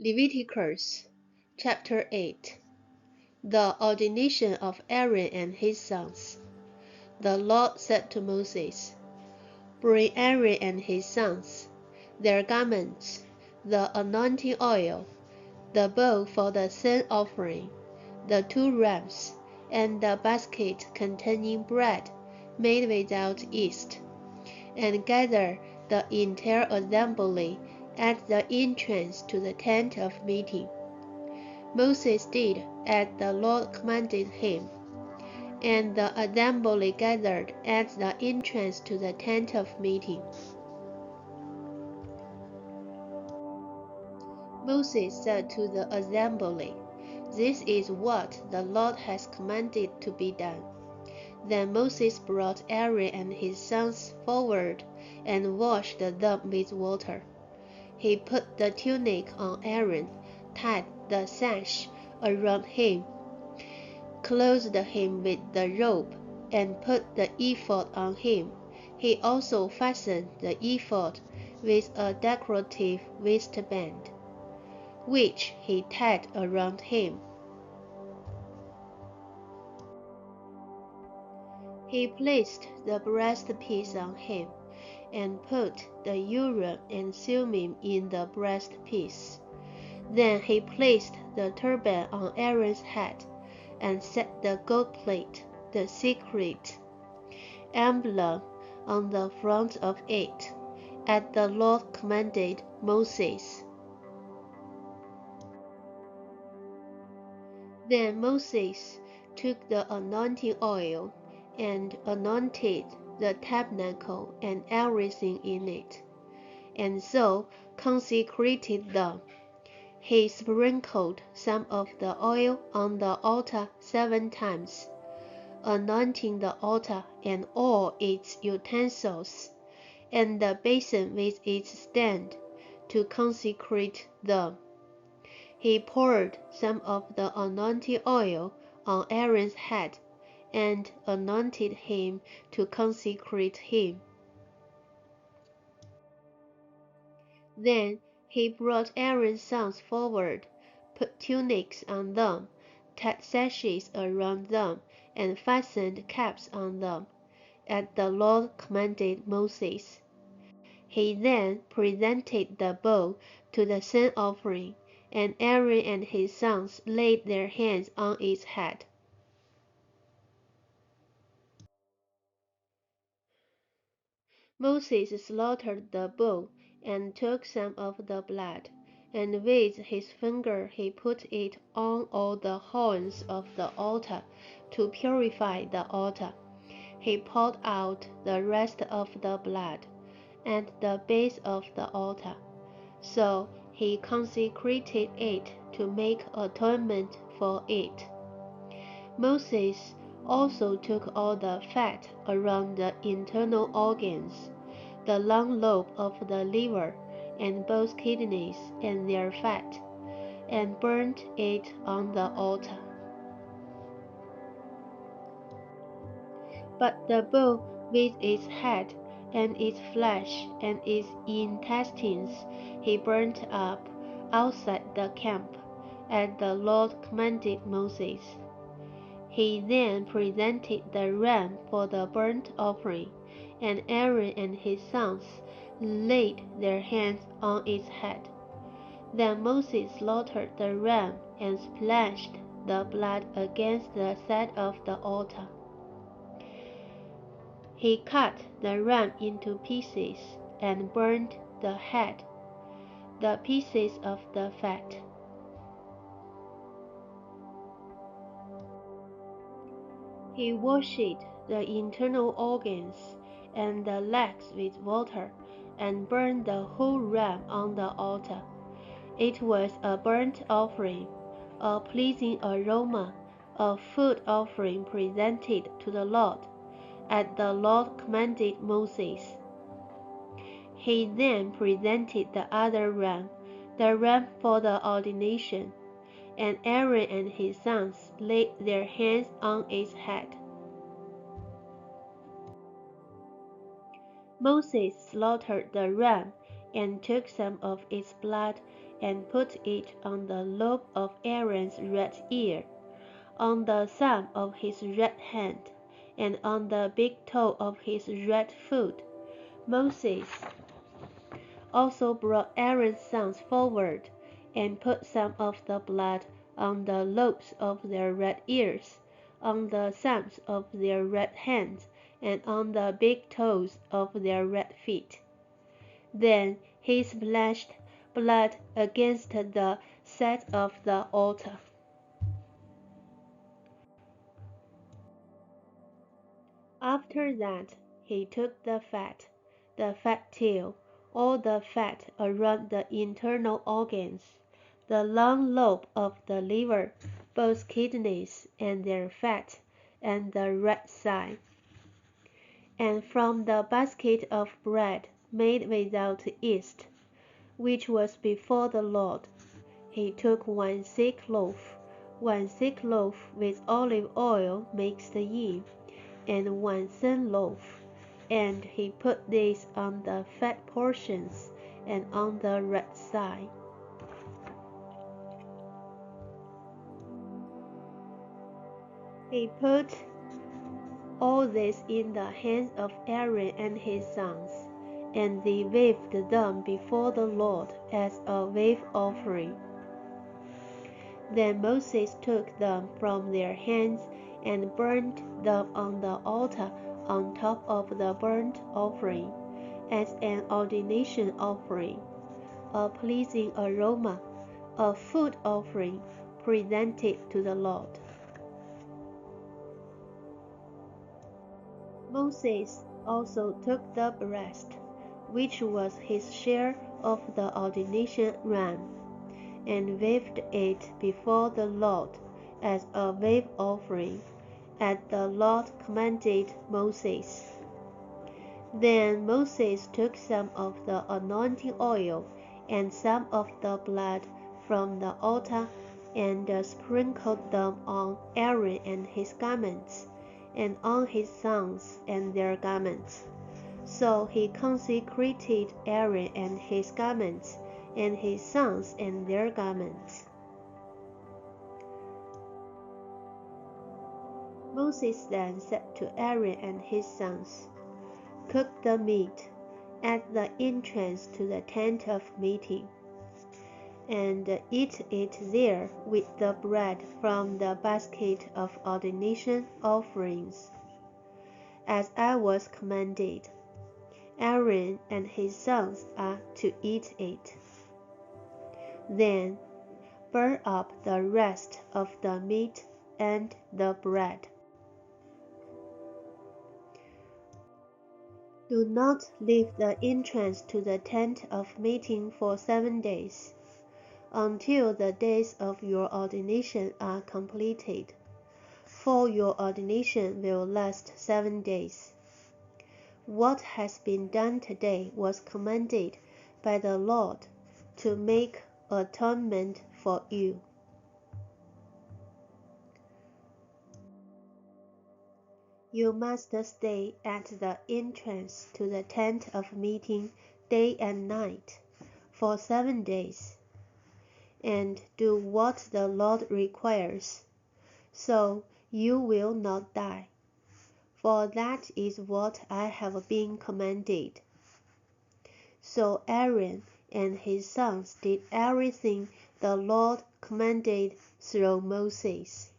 Leviticus chapter 8. The ordination of Aaron and his sons. The Lord said to Moses, Bring Aaron and his sons, their garments, the anointing oil, the bowl for the sin offering, the 2 rams, and the basket containing bread made without yeast, and gather the entire assembly at the entrance to the tent of meeting. Moses did as the Lord commanded him, and the assembly gathered at the entrance to the tent of meeting. Moses said to the assembly, This is what the Lord has commanded to be done. Then Moses brought Aaron and his sons forward and washed them with water. He put the tunic on Aaron, tied the sash around him, clothed him with the robe, and put the ephod on him. He also fastened the ephod with a decorative waistband, which he tied around him. He placed the breastpiece on him, and put the Urim and Thummim in the breastpiece. Then he placed the turban on Aaron's head, and set the gold plate, the secret emblem, on the front of it, as the Lord commanded Moses. Then Moses took the anointing oil and anointed the tabernacle and everything in it, and so consecrated them. He sprinkled some of the oil on the altar 7 times, anointing the altar and all its utensils, and the basin with its stand, to consecrate them. He poured some of the anointing oil on Aaron's head, and anointed him to consecrate him. Then he brought Aaron's sons forward, put tunics on them, tied sashes around them, and fastened caps on them, as the Lord commanded Moses. He then presented the bowl to the sin offering, and Aaron and his sons laid their hands on its head. Moses slaughtered the bull, and took some of the blood, and with his finger he put it on all the horns of the altar, to purify the altar. He poured out the rest of the blood at the base of the altar. So he consecrated it to make atonement for it. Moses also took all the fat around the internal organs, the long lobe of the liver, and both kidneys and their fat, and burnt it on the altar. But the bull with its head, and its flesh, and its intestines, he burnt up outside the camp, as the Lord commanded Moses. He then presented the ram for the burnt offering, and Aaron and his sons laid their hands on its head. Then Moses slaughtered the ram and splashed the blood against the side of the altar. He cut the ram into pieces and burned the head, the pieces of the fat. He washed the internal organs and the legs with water, and burned the whole ram on the altar. It was a burnt offering, a pleasing aroma, a food offering presented to the Lord, as the Lord commanded Moses. He then presented the other ram, the ram for the ordination, and Aaron and his sons laid their hands on its head. Moses slaughtered the ram and took some of its blood, and put it on the lobe of Aaron's right ear, on the thumb of his right hand, and on the big toe of his right foot. Moses also brought Aaron's sons forward, and put some of the blood on the lobes of their right ears, on the thumbs of their right hands, and on the big toes of their right feet. Then he splashed blood against the side of the altar. After that, he took the fat tail, all the fat around the internal organs, the long lobe of the liver, both kidneys and their fat, and the right side. And from the basket of bread made without yeast, which was before the Lord, he took one thick loaf with olive oil mixed in, and one thin loaf, and he put these on the fat portions and on the right side. He put all this in the hands of Aaron and his sons, and they waved them before the Lord as a wave offering. Then Moses took them from their hands and burned them on the altar on top of the burnt offering, as an ordination offering, a pleasing aroma, a food offering presented to the Lord. Moses also took the breast, which was his share of the ordination ram, and waved it before the Lord as a wave offering, as the Lord commanded Moses. Then Moses took some of the anointing oil and some of the blood from the altar, and sprinkled them on Aaron and his garments, and on his sons and their garments. So he consecrated Aaron and his garments, and his sons and their garments. Moses then said to Aaron and his sons, "Cook the meat at the entrance to the tent of meeting, and eat it there with the bread from the basket of ordination offerings, as I was commanded. Aaron and his sons are to eat it. Then burn up the rest of the meat and the bread. Do not leave the entrance to the tent of meeting for 7 days, until the days of your ordination are completed, for your ordination will last 7 days. What has been done today was commanded by the Lord to make atonement for you." You must stay at the entrance to the tent of meeting day and night for 7 days, and do what the Lord requires, so you will not die, for that is what I have been commanded. So Aaron and his sons did everything the Lord commanded through Moses.